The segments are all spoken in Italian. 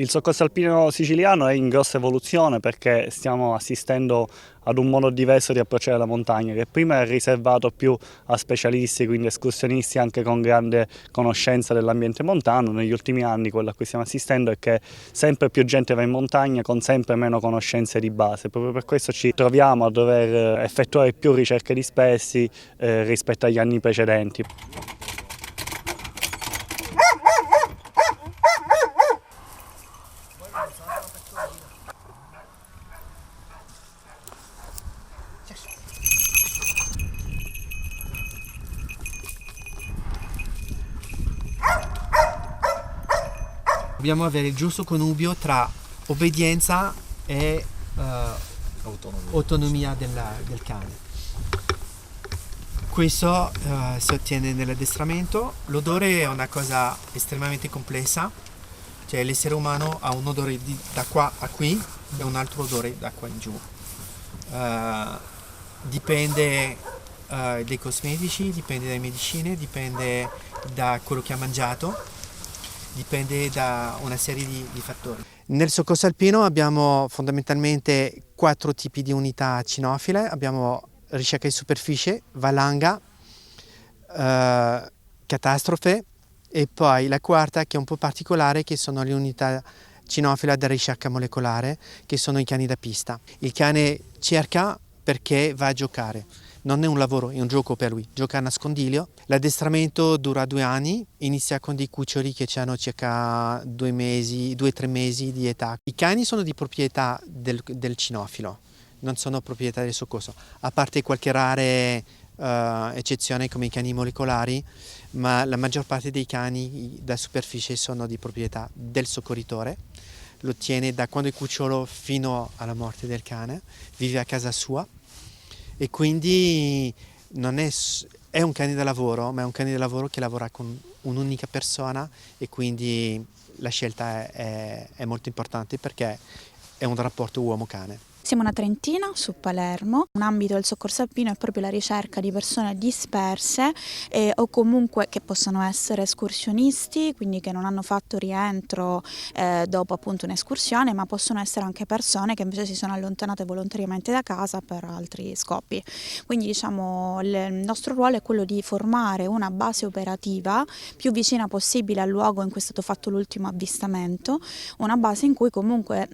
Il soccorso alpino siciliano è in grossa evoluzione perché stiamo assistendo ad un modo diverso di approcciare la montagna, che prima era riservato più a specialisti, quindi escursionisti anche con grande conoscenza dell'ambiente montano. Negli ultimi anni quello a cui stiamo assistendo è che sempre più gente va in montagna con sempre meno conoscenze di base. Proprio per questo ci troviamo a dover effettuare più ricerche dispersi rispetto agli anni precedenti. Dobbiamo avere il giusto connubio tra obbedienza e autonomia del cane. Questo si ottiene nell'addestramento. L'odore è una cosa estremamente complessa, cioè l'essere umano ha un odore da qua a qui e un altro odore da qua in giù. Dipende dai cosmetici, dipende dalle medicine, dipende da quello che ha mangiato, dipende da una serie di fattori. Nel soccorso alpino abbiamo fondamentalmente 4 tipi di unità cinofile. Abbiamo ricerca di superficie, valanga, catastrofe e poi la quarta, che è un po' particolare, che sono le unità cinofile da ricerca molecolare, che sono i cani da pista. Il cane cerca perché va a giocare. Non è un lavoro, è un gioco per lui, gioca a nascondiglio. L'addestramento dura 2 anni, inizia con dei cuccioli che hanno circa 2-3 mesi di età. I cani sono di proprietà del cinofilo, non sono proprietà del soccorso, a parte qualche rare eccezione come i cani molecolari, ma la maggior parte dei cani da superficie sono di proprietà del soccorritore. Lo tiene da quando è cucciolo fino alla morte del cane, vive a casa sua. E quindi non è un cane da lavoro, ma è un cane da lavoro che lavora con un'unica persona, e quindi la scelta è molto importante perché è un rapporto uomo-cane. Siamo una trentina su Palermo. Un ambito del soccorso alpino è proprio la ricerca di persone disperse o comunque che possono essere escursionisti, quindi che non hanno fatto rientro dopo appunto un'escursione, ma possono essere anche persone che invece si sono allontanate volontariamente da casa per altri scopi. Quindi diciamo il nostro ruolo è quello di formare una base operativa più vicina possibile al luogo in cui è stato fatto l'ultimo avvistamento, una base in cui comunque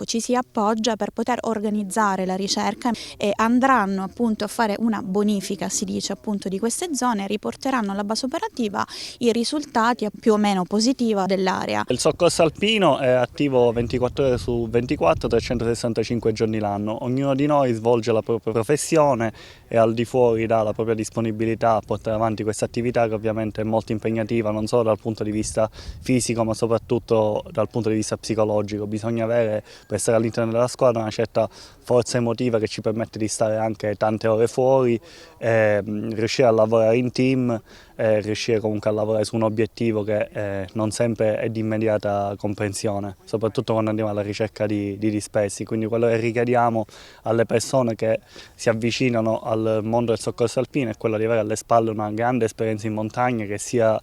ci si appoggia per poter organizzare la ricerca, e andranno appunto a fare una bonifica, si dice appunto, di queste zone, riporteranno alla base operativa i risultati più o meno positivi dell'area. Il soccorso alpino è attivo 24 ore su 24, 365 giorni l'anno. Ognuno di noi svolge la propria professione e al di fuori dà la propria disponibilità a portare avanti questa attività, che ovviamente è molto impegnativa non solo dal punto di vista fisico ma soprattutto dal punto di vista psicologico. Bisogna avere, per stare all'interno della squadra, una certa forza emotiva che ci permette di stare anche tante ore fuori, riuscire a lavorare in team, riuscire comunque a lavorare su un obiettivo che non sempre è di immediata comprensione, soprattutto quando andiamo alla ricerca di dispersi. Quindi quello che richiediamo alle persone che si avvicinano al mondo del soccorso alpino è quello di avere alle spalle una grande esperienza in montagna, che sia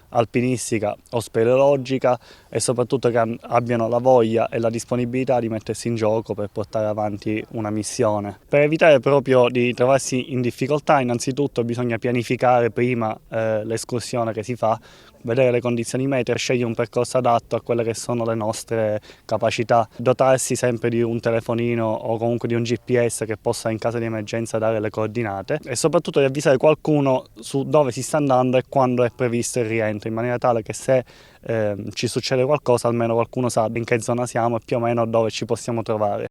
alpinistica o speleologica, e soprattutto che abbiano la voglia e la disponibilità di mettersi in gioco per portare avanti una missione. Per evitare proprio di trovarsi in difficoltà, innanzitutto bisogna pianificare prima l'escursione che si fa, vedere le condizioni meteo, scegliere un percorso adatto a quelle che sono le nostre capacità, dotarsi sempre di un telefonino o comunque di un GPS che possa in caso di emergenza dare le coordinate, e soprattutto di avvisare qualcuno su dove si sta andando e quando è previsto il rientro, in maniera tale che se ci succede qualcosa almeno qualcuno sa in che zona siamo e più o meno dove ci possiamo trovare.